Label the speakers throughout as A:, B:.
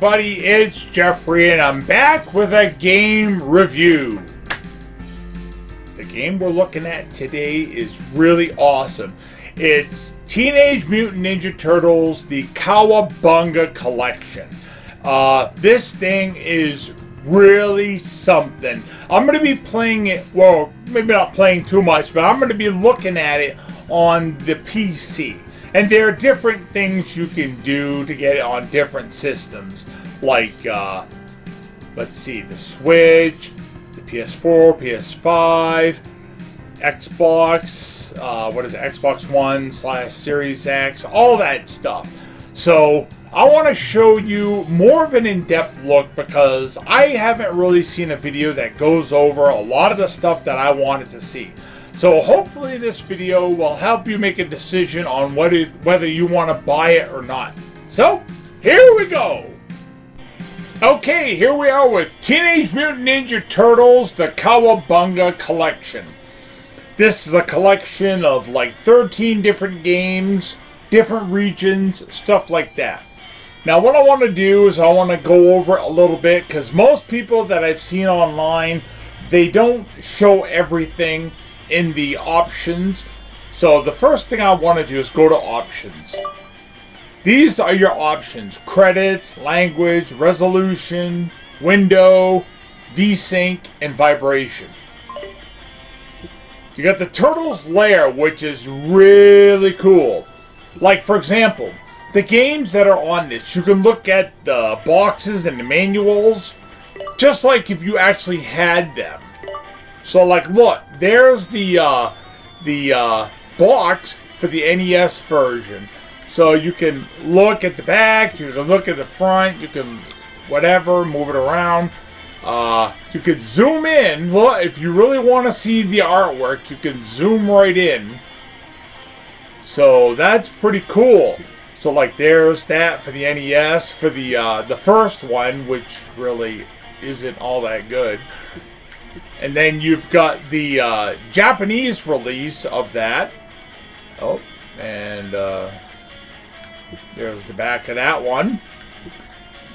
A: everybody, it's Jeffrey and I'm back with a game review. The game we're looking at today is really awesome. It's Teenage Mutant Ninja Turtles the Cowabunga Collection. This thing is really something. I'm going to be playing it, well, maybe not playing too much, but I'm going to be looking at it on the PC. And there are different things you can do to get it on different systems, like, let's see, the Switch, the PS4, PS5, Xbox, Xbox One / Series X, all that stuff. So, I want to show you more of an in-depth look because I haven't really seen a video that goes over a lot of the stuff that I wanted to see. So hopefully this video will help you make a decision on whether you want to buy it or not. So, here we go! Okay, here we are with Teenage Mutant Ninja Turtles the Cowabunga Collection. This is a collection of like 13 different games, different regions, stuff like that. Now what I want to do is I want to go over it a little bit because most people that I've seen online, they don't show everything in the options. So the first thing I want to do is go to options. These are your options: credits, language, resolution, window, VSync, and vibration. You got the Turtles layer, which is really cool. Like for example, the games that are on this, you can look at the boxes and the manuals just like if you actually had them. So like look, there's the box for the NES version. So you can look at the back, you can look at the front, you can whatever, move it around. You could zoom in. Look, if you really want to see the artwork, you can zoom right in. So that's pretty cool. So like there's that for the NES, for the first one, which really isn't all that good. And then you've got the Japanese release of that. Oh, and there's the back of that one.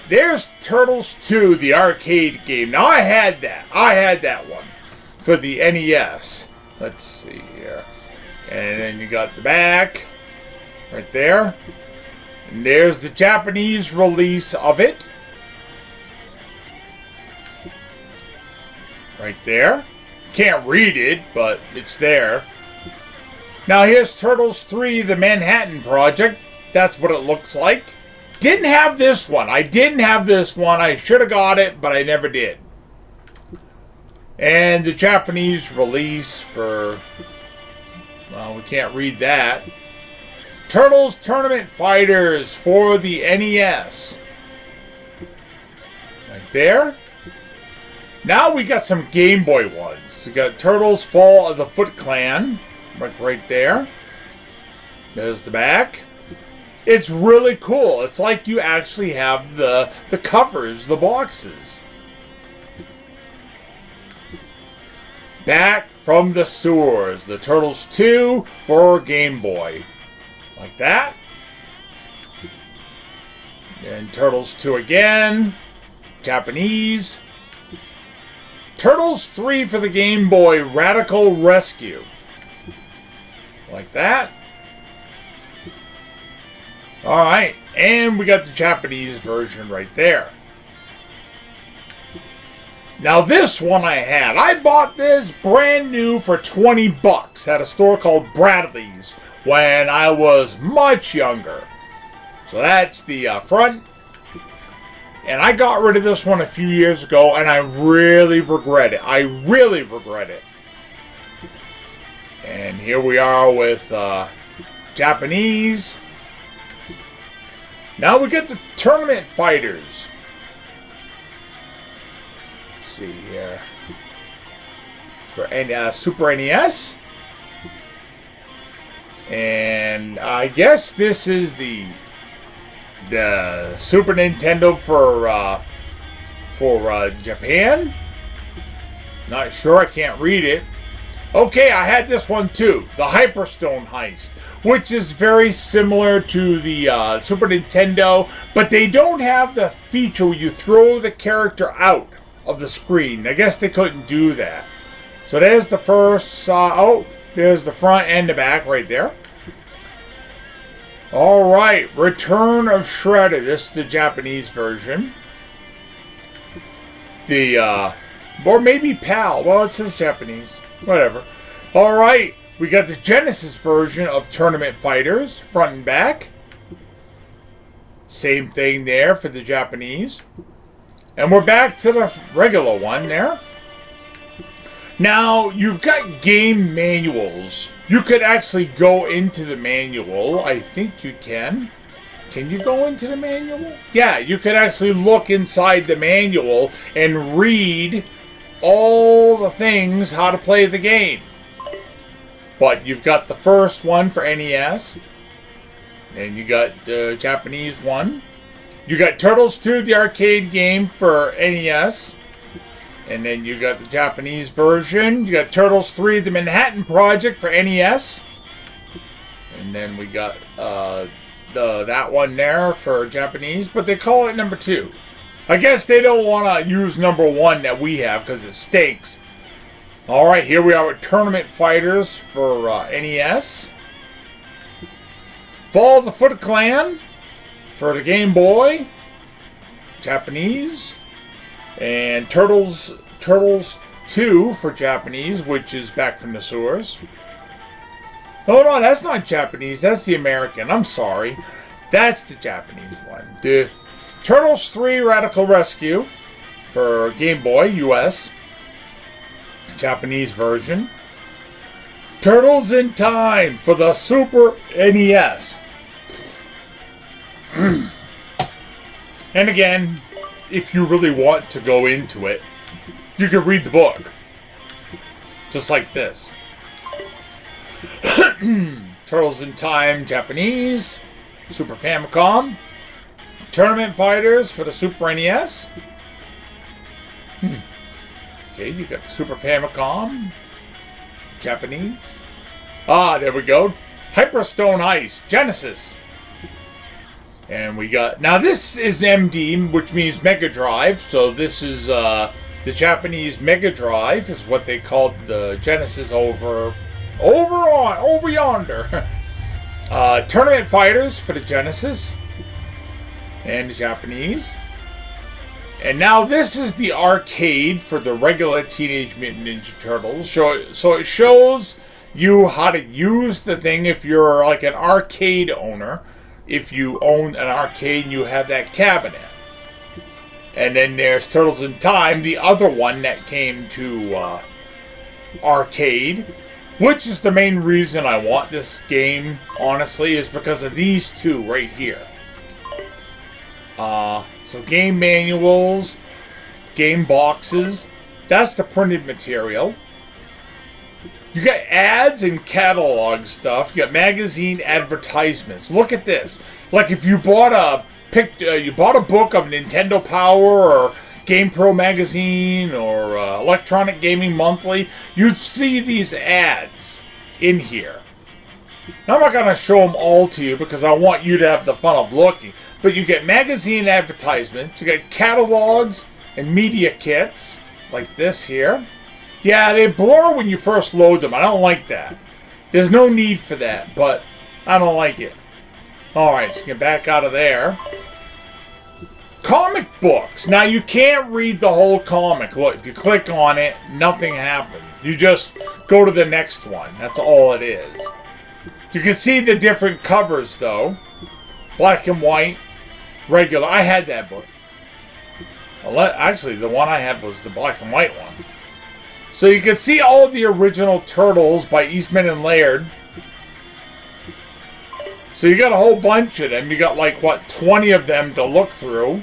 A: There's Turtles 2, the arcade game. Now I had that. I had that one for the NES. Let's see here. And then you got the back right there. And there's the Japanese release of it. Right there. Can't read it, but it's there. Now here's Turtles 3, the Manhattan Project. That's what it looks like. Didn't have this one. I didn't have this one. I should have got it, but I never did. And the Japanese release for... well, we can't read that. Turtles Tournament Fighters for the NES. Right there. Now we got some Game Boy ones. We got Turtles Fall of the Foot Clan. Right there. There's the back. It's really cool. It's like you actually have the covers, the boxes. Back from the Sewers. The Turtles 2 for Game Boy. Like that. And Turtles 2 again. Japanese. Turtles 3 for the Game Boy, Radical Rescue. Like that. Alright, and we got the Japanese version right there. Now this one I had. I bought this brand new for 20 bucks at a store called Bradley's when I was much younger. So that's the front. And I got rid of this one a few years ago, and I really regret it. I really regret it. And here we are with Japanese. Now we get the Tournament Fighters. Let's see here. For Super NES. And I guess this is the Super Nintendo for Japan. Not sure, I can't read it. Okay, I had this one too, the Hyperstone Heist, which is very similar to the Super Nintendo, but they don't have the feature where you throw the character out of the screen. I guess they couldn't do that. So there's the first, oh, there's the front and the back right there. Alright, Return of Shredder. This is the Japanese version. Or maybe PAL. Well, it says Japanese. Whatever. Alright, we got the Genesis version of Tournament Fighters, front and back. Same thing there for the Japanese. And we're back to the regular one there. Now, you've got game manuals. You could actually go into the manual. I think you can. Can you go into the manual? Yeah, you could actually look inside the manual and read all the things how to play the game. But you've got the first one for NES. And you got the Japanese one. You got Turtles 2, the arcade game for NES. And then you got the Japanese version. You got Turtles 3, the Manhattan Project for NES. And then we got that one there for Japanese, but they call it number 2. I guess they don't want to use number 1 that we have because it stinks. Alright, here we are with Tournament Fighters for NES. Fall of the Foot Clan for the Game Boy. Japanese. And Turtles 2 for Japanese, which is back from the sewers. Hold on, that's not Japanese. That's the American. I'm sorry. That's the Japanese one. The Turtles 3 Radical Rescue for Game Boy, US. Japanese version. Turtles in Time for the Super NES. And again, if you really want to go into it, you can read the book. Just like this. Turtles in Time, Japanese. Super Famicom. Tournament Fighters for the Super NES. Okay, you got the Super Famicom. Japanese. Ah, there we go. Hyperstone Heist, Genesis. And we got... Now this is MD, which means Mega Drive. So this is the Japanese Mega Drive, is what they called the Genesis over yonder. Tournament Fighters for the Genesis. And the Japanese. And now this is the arcade for the regular Teenage Mutant Ninja Turtles. So it shows you how to use the thing if you're like an arcade owner. If you own an arcade and you have that cabinet. And then there's Turtles in Time, the other one that came to arcade. Which is the main reason I want this game, honestly, is because of these two right here. So game manuals, game boxes, that's the printed material. You got ads and catalog stuff. You got magazine advertisements. Look at this. Like if you bought a book of Nintendo Power or GamePro magazine or Electronic Gaming Monthly, you'd see these ads in here. Now, I'm not going to show them all to you because I want you to have the fun of looking. But you get magazine advertisements, you get catalogs and media kits like this here. Yeah, they blur when you first load them. I don't like that. There's no need for that, but I don't like it. Alright, so you can back out of there. Comic books. Now, you can't read the whole comic. Look, if you click on it, nothing happens. You just go to the next one. That's all it is. You can see the different covers, though. Black and white. Regular. I had that book. Actually, the one I had was the black and white one. So you can see all the original Turtles by Eastman and Laird. So you got a whole bunch of them. You got like, what, 20 of them to look through.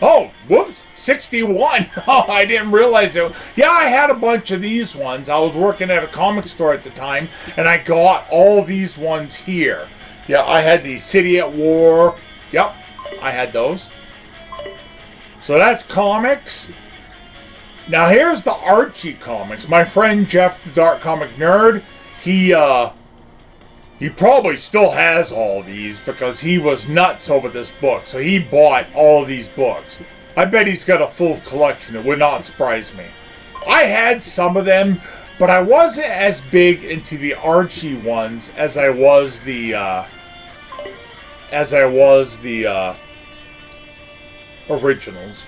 A: Oh, whoops, 61. Oh, I didn't realize it. Yeah, I had a bunch of these ones. I was working at a comic store at the time, and I got all these ones here. Yeah, I had the City at War. Yep, I had those. So that's comics. Now here's the Archie comics. My friend Jeff, the Dark Comic Nerd, he probably still has all these because he was nuts over this book. So he bought all these books. I bet he's got a full collection. It would not surprise me. I had some of them, but I wasn't as big into the Archie ones as I was the originals.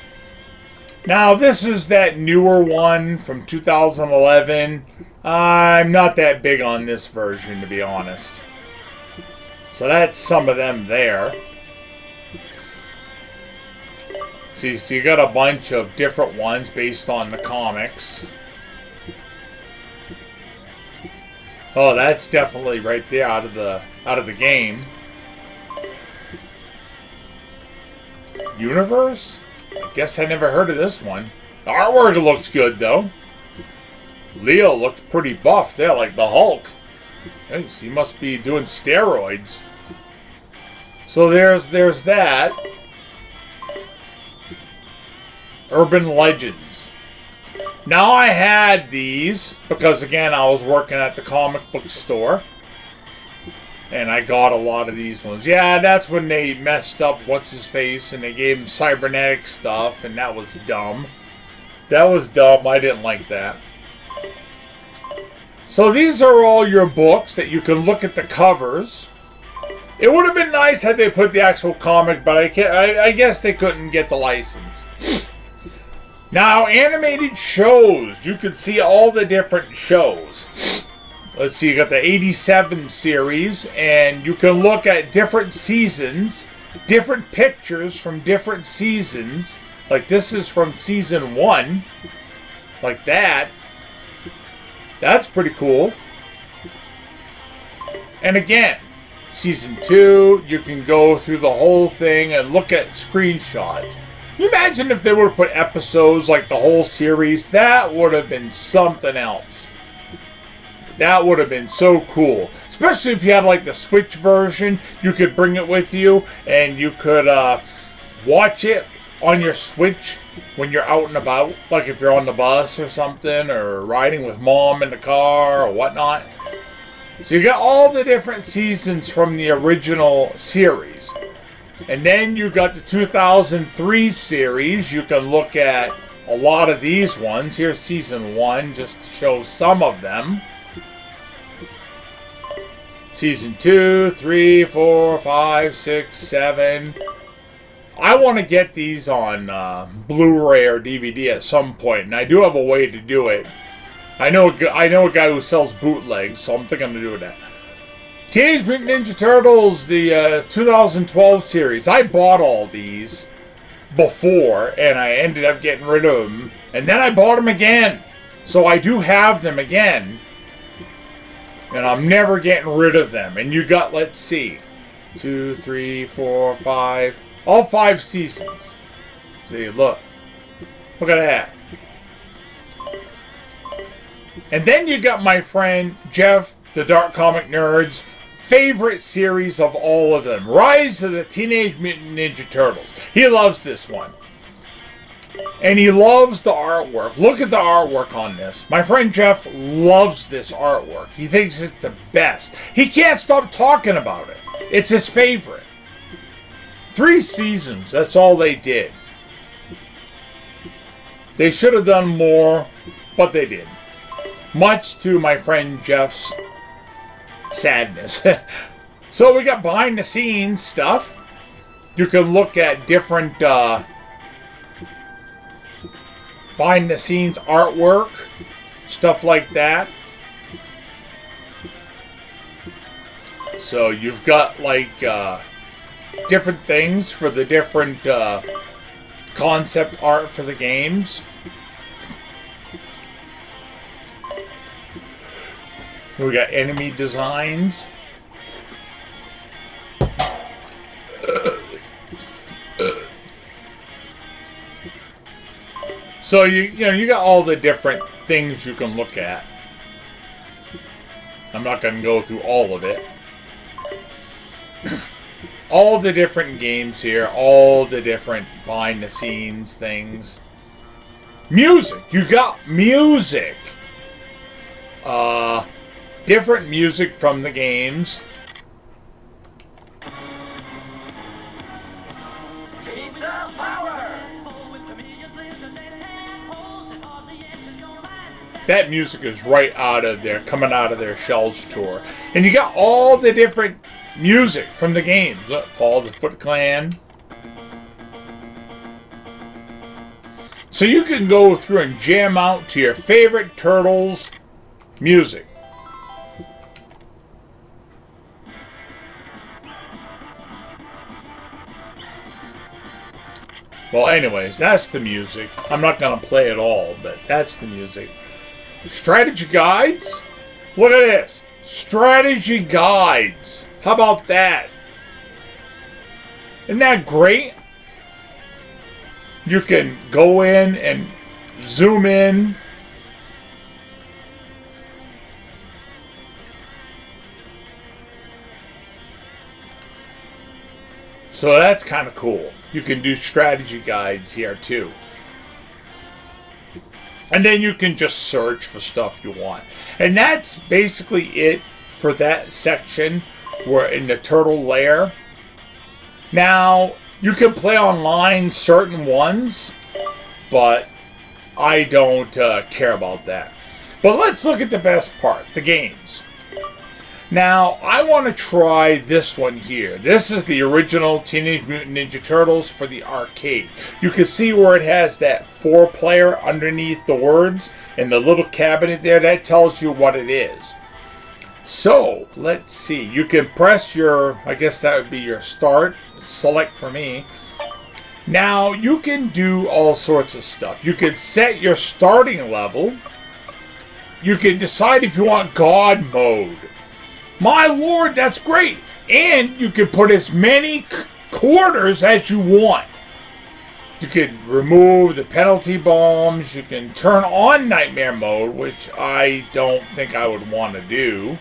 A: Now this is that newer one from 2011. I'm not that big on this version, to be honest. So that's some of them there. See, so you got a bunch of different ones based on the comics. Oh, that's definitely right there out of the game. Universe? I guess I never heard of this one. The artwork looks good though. Leo looks pretty buff there, like the Hulk. He must be doing steroids. So there's that. Urban Legends. Now I had these because again I was working at the comic book store. And I got a lot of these ones. Yeah, that's when they messed up What's-His-Face and they gave him cybernetic stuff, and that was dumb. That was dumb. I didn't like that. So these are all your books that you can look at the covers. It would have been nice had they put the actual comic, but I guess they couldn't get the license. Now, animated shows. You can see all the different shows. Let's see, you got the 87 series, and you can look at different seasons, different pictures from different seasons. Like this is from season 1, like that. That's pretty cool. And again, season 2, you can go through the whole thing and look at screenshots. You imagine if they would have put episodes like the whole series, that would have been something else. That would have been so cool. Especially if you had like the Switch version, you could bring it with you and you could watch it on your Switch when you're out and about. Like if you're on the bus or something, or riding with mom in the car or whatnot. So you got all the different seasons from the original series. And then you got the 2003 series. You can look at a lot of these ones. Here's season 1, just to show some of them. Season 2, 3, 4, 5, 6, 7. I want to get these on Blu-ray or DVD at some point, and I do have a way to do it. I know a guy who sells bootlegs, so I'm thinking to do that. Teenage Mutant Ninja Turtles, the 2012 series. I bought all these before, and I ended up getting rid of them. And then I bought them again. So I do have them again. And I'm never getting rid of them. And you got, let's see, 2, 3, 4, 5, all 5 seasons. See, look. Look at that. And then you got my friend Jeff, the Dark Comic Nerd's favorite series of all of them. Rise of the Teenage Mutant Ninja Turtles. He loves this one. And he loves the artwork. Look at the artwork on this. My friend Jeff loves this artwork. He thinks it's the best. He can't stop talking about it. It's his favorite. 3 seasons. That's all they did. They should have done more, but they did. Much to my friend Jeff's sadness. So we got behind the scenes stuff. You can look at different behind the scenes artwork, stuff like that. So you've got like different things for the different concept art for the games. We got enemy designs. So you got all the different things you can look at. I'm not going to go through all of it. All the different games here, all the different behind the scenes things. Music. You got music. Different music from the games.
B: Pizza power.
A: That music is right out of there, coming out of their Shells tour. And you got all the different music from the games. Look, Fall of the Foot Clan. So you can go through and jam out to your favorite Turtles music. Well, anyways, that's the music. I'm not going to play it all, but that's the music. Strategy guides? Look at this. Strategy guides. How about that? Isn't that great? You can go in and zoom in. So that's kind of cool. You can do strategy guides here too. And then you can just search for stuff you want. And that's basically it for that section. We're in the turtle lair. Now, you can play online certain ones, but I don't care about that. But let's look at the best part, the games. Now, I want to try this one here. This is the original Teenage Mutant Ninja Turtles for the arcade. You can see where it has that 4-player underneath the words and the little cabinet there. That tells you what it is. So, let's see. You can press your, I guess that would be your start. Select for me. Now, you can do all sorts of stuff. You can set your starting level. You can decide if you want God mode. My lord, that's great. And you can put as many quarters as you want. You can remove the penalty bombs. You can turn on nightmare mode, which I don't think I would want to do.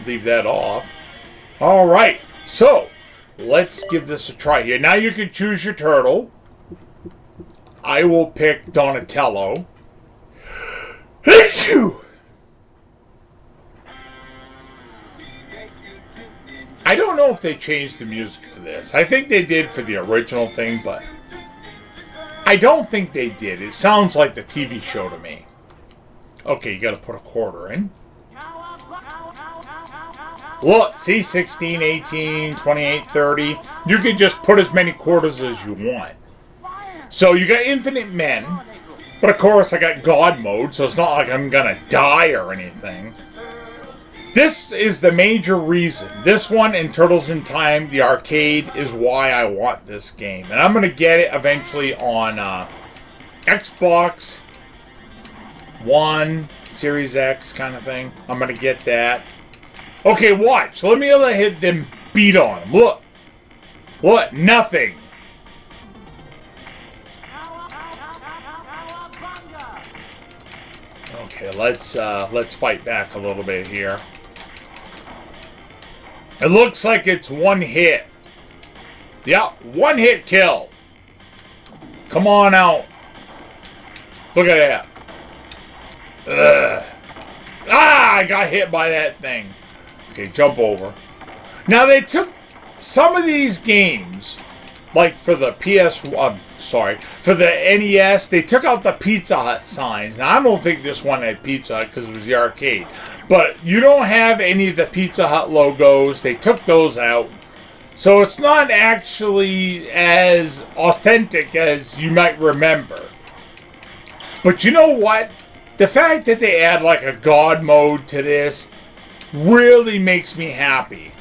A: Leave that off. All right. So, let's give this a try here. Now you can choose your turtle. I will pick Donatello. Achoo! I don't know if they changed the music for this. I think they did for the original thing, but I don't think they did. It sounds like the TV show to me. Okay, you got to put a quarter in. Look, see, 16, 18, 28, 30. You can just put as many quarters as you want. So you got infinite men, but of course I got God mode, so it's not like I'm going to die or anything. This is the major reason. This one and Turtles in Time, the arcade, is why I want this game. And I'm going to get it eventually on Xbox One, Series X kind of thing. I'm going to get that. Okay, watch. Let me hit them beat on them. Look. What? Nothing. Okay, let's fight back a little bit here. It looks like it's one hit. Yeah, one hit kill. Come on out. Look at that. Ugh. Ah, I got hit by that thing. Okay, jump over. Now they took some of these games, like for the for the NES, they took out the Pizza Hut signs. Now I don't think this one had Pizza Hut because it was the arcade. But you don't have any of the Pizza Hut logos. They took those out. So it's not actually as authentic as you might remember. But you know what? The fact that they add like a God mode to this really makes me happy.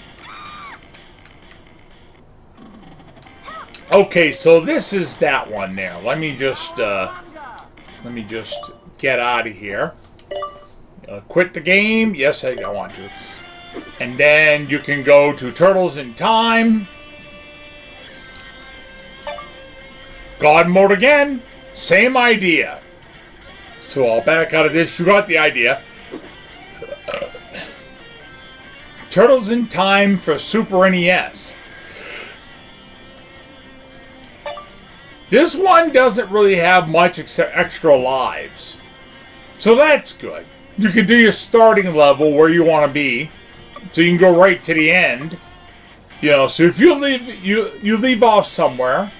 A: Okay, so this is that one there. Let me just get out of here. Quit the game. Yes, I want to. And then you can go to Turtles in Time. God mode again. Same idea. So I'll back out of this. You got the idea. Turtles in Time for Super NES. This one doesn't really have much except extra lives. So that's good. You can do your starting level where you want to be. So you can go right to the end. You know, so if you leave off somewhere.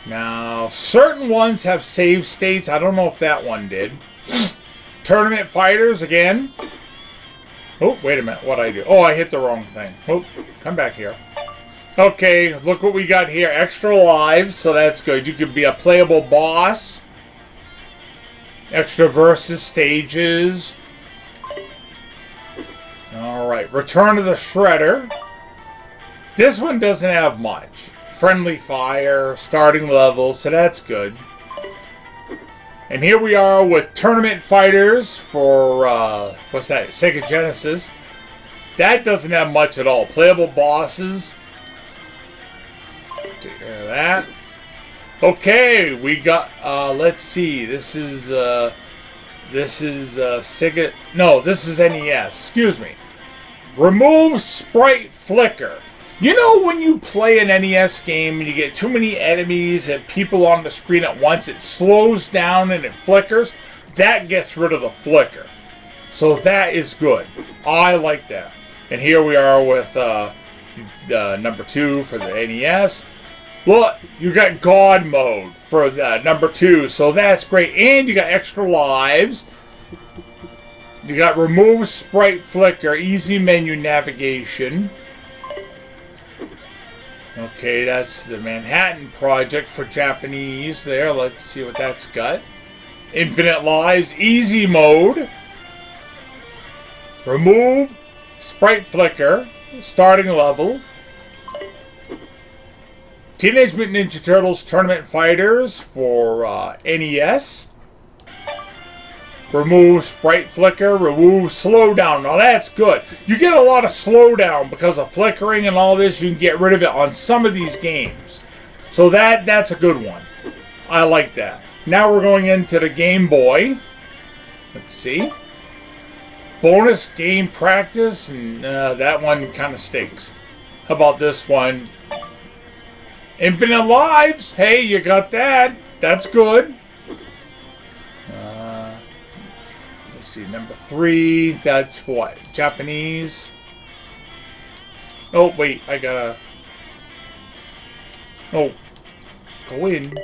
A: Now, certain ones have save states. I don't know if that one did. Tournament fighters again. Oh, wait a minute. What'd I do? Oh, I hit the wrong thing. Oh, come back here. Okay, look what we got here. Extra lives, so that's good. You could be a playable boss. Extra versus stages. Alright, Return of the Shredder. This one doesn't have much. Friendly fire, starting level, so that's good. And here we are with Tournament Fighters for, what's that, Sega Genesis. That doesn't have much at all. Playable bosses. Take care of that. Okay, we got, let's see, this is Sega, no, this is NES, excuse me. Remove Sprite Flicker. You know when you play an NES game and you get too many enemies and people on the screen at once, it slows down and it flickers? That gets rid of the flicker. So that is good. I like that. And here we are with number 2 for the NES. Look, you got God mode for number 2, so that's great. And you got extra lives. You got remove sprite flicker, easy menu navigation. Okay, that's the Manhattan Project for Japanese there. Let's see what that's got. Infinite lives, easy mode. Remove sprite flicker, starting level. Teenage Mutant Ninja Turtles Tournament Fighters for NES. Remove sprite flicker, remove slowdown. Now that's good. You get a lot of slowdown because of flickering and all this. You can get rid of it on some of these games. So that's a good one. I like that. Now we're going into the Game Boy. Let's see. Bonus game practice, and that one kind of stinks. How about this one? Infinite lives. Hey, you got that. That's good. Let's see, number 3. That's for what? Japanese. Oh, wait. I gotta... Oh. Go in.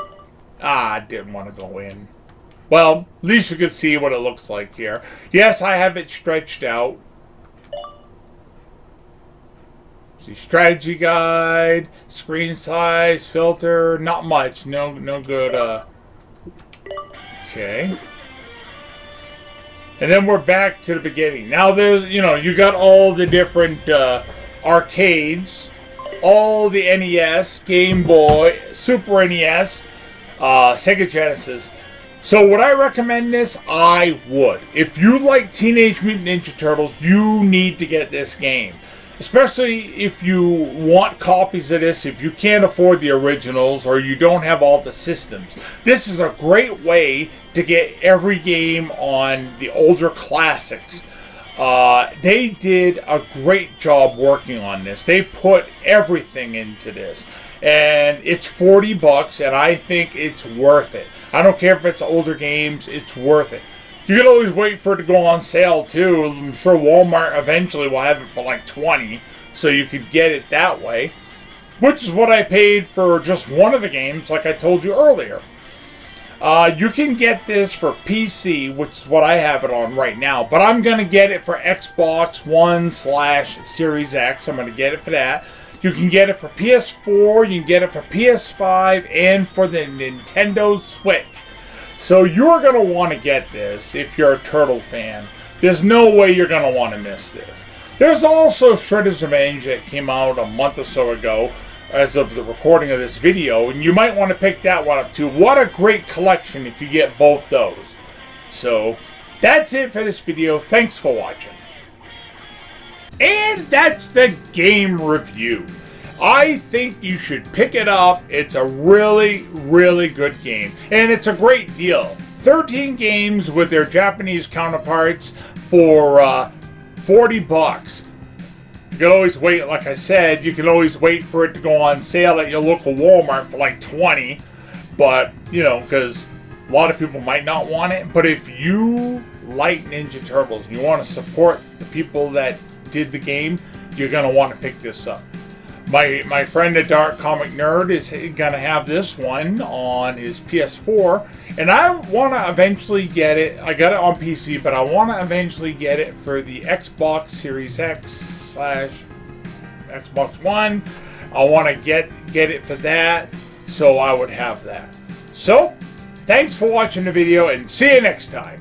A: Ah, I didn't want to go in. Well, at least you can see what it looks like here. Yes, I have it stretched out. See, strategy guide, screen size, filter, not much. No good. Okay. And then we're back to the beginning. Now there's, you got all the different arcades, all the NES, Game Boy, Super NES, Sega Genesis. So would I recommend this? I would. If you like Teenage Mutant Ninja Turtles, you need to get this game. Especially if you want copies of this, if you can't afford the originals or you don't have all the systems. This is a great way to get every game on the older classics. They did a great job working on this. They put everything into this. And it's $40, and I think it's worth it. I don't care if it's older games, it's worth it. You can always wait for it to go on sale, too. I'm sure Walmart eventually will have it for like $20, so you could get it that way. Which is what I paid for just one of the games, like I told you earlier. You can get this for PC, which is what I have it on right now. But I'm going to get it for Xbox One/Series X. I'm going to get it for that. You can get it for PS4, you can get it for PS5, and for the Nintendo Switch. So you're going to want to get this if you're a Turtle fan. There's no way you're going to want to miss this. There's also Shredder's Revenge that came out a month or so ago as of the recording of this video, and you might want to pick that one up too. What a great collection if you get both those. So that's it for this video. Thanks for watching. And that's the game review. I think you should pick it up. It's a really, really good game. And it's a great deal. 13 games with their Japanese counterparts for $40. You can always wait, like I said, you can always wait for it to go on sale at your local Walmart for like 20. But, you know, because a lot of people might not want it. But if you like Ninja Turtles and you want to support the people that did the game, you're going to want to pick this up. My friend, the Dark Comic Nerd, is going to have this one on his PS4. And I want to eventually get it. I got it on PC, but I want to eventually get it for the Xbox Series X / Xbox One. I want to get it for that, so I would have that. So, thanks for watching the video, and see you next time.